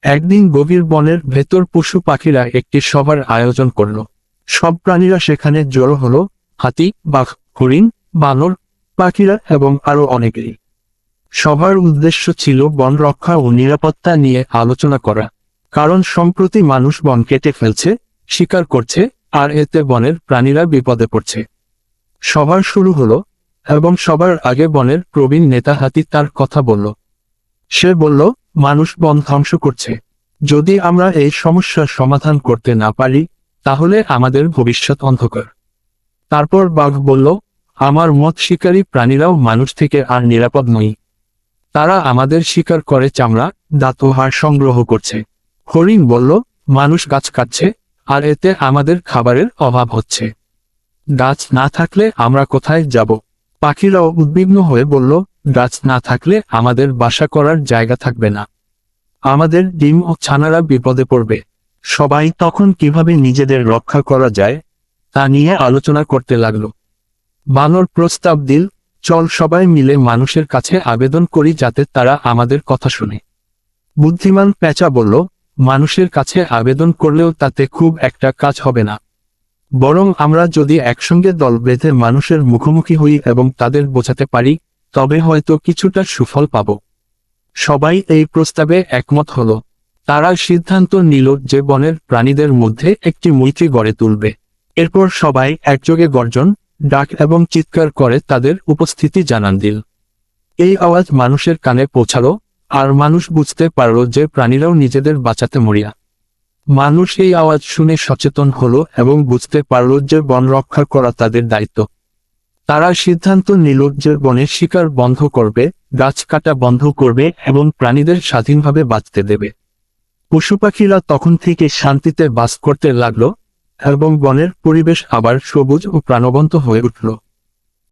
একদিন গভীর বনের ভেতর পশু পাখিরা একটি সভার আয়োজন করল। সব প্রাণীরা সেখানে জড়ো হলো, হাতি, বাঘ, হরিণ, বানর, পাখিরা এবং আরো অনেকেই। সভার উদ্দেশ্য ছিল বন রক্ষা ও নিরাপত্তা নিয়ে আলোচনা করা। কারণ সম্প্রতি মানুষ বন কেটে ফেলছে, শিকার করছে, আর এতে বনের প্রাণীরা বিপদে পড়ছে। সভা শুরু হলো, এবং সবার আগে বনের প্রবীণ নেতা হাতি তার কথা বলল। সে বলল, মানুষ বন ধ্বংস করছে। যদি আমরা এই সমস্যার সমাধান করতে না পারি, তাহলে আমাদের ভবিষ্যৎ অন্ধকার। তারপর বাঘ বলল, আমার মত শিকারী প্রাণীরাও মানুষ থেকে আর নিরাপদ নয়। তারা আমাদের শিকার করে চামড়া, দাঁত ও হাড় সংগ্রহ করছে। হরিণ বলল, মানুষ গাছ কাটছে, আর এতে আমাদের খাবারের অভাব হচ্ছে। গাছ না থাকলে আমরা কোথায় যাব? পাখিরাও উদ্বিগ্ন হয়ে বলল, গাছ না থাকলে আমাদের বাসা করার জায়গা থাকবে না। আমাদের ডিম ও ছানারা বিপদে পড়বে। সবাই তখন কিভাবে নিজেদের রক্ষা করা যায় তা নিয়ে আলোচনা করতে লাগলো। বানর প্রস্তাব দিল, চল সবাই মিলে মানুষের কাছে আবেদন করি যাতে তারা আমাদের কথা শুনে। বুদ্ধিমান পেঁচা বলল, মানুষের কাছে আবেদন করলেও তাতে খুব একটা কাজ হবে না। বরং আমরা যদি একসঙ্গে দল বেঁধে মানুষের মুখোমুখি হই এবং তাদের বোঝাতে পারি, তবে হয়তো কিছুটা সুফল পাব। সবাই এই প্রস্তাবে একমত হল। তারা সিদ্ধান্ত নিল যে বনের প্রাণীদের মধ্যে একটি মৈত্রী গড়ে তুলবে। এরপর সবাই একযোগে গর্জন, ডাক এবং চিৎকার করে তাদের উপস্থিতি জানান দিল। এই আওয়াজ মানুষের কানে পৌঁছালো, আর মানুষ বুঝতে পারল যে প্রাণীরাও নিজেদের বাঁচাতে মরিয়া। মানুষ এই আওয়াজ শুনে সচেতন হলো এবং বুঝতে পারল যে বন রক্ষা করা তাদের দায়িত্ব। তারা সিদ্ধান্ত নিল যে বনের শিকার বন্ধ করবে, গাছ কাটা বন্ধ করবে এবং প্রাণীদের স্বাধীনভাবে বাঁচতে দেবে। পশু পাখিরা তখন থেকে শান্তিতে বাস করতে লাগলো, এবং বনের পরিবেশ আবার সবুজ ও প্রাণবন্ত হয়ে উঠল।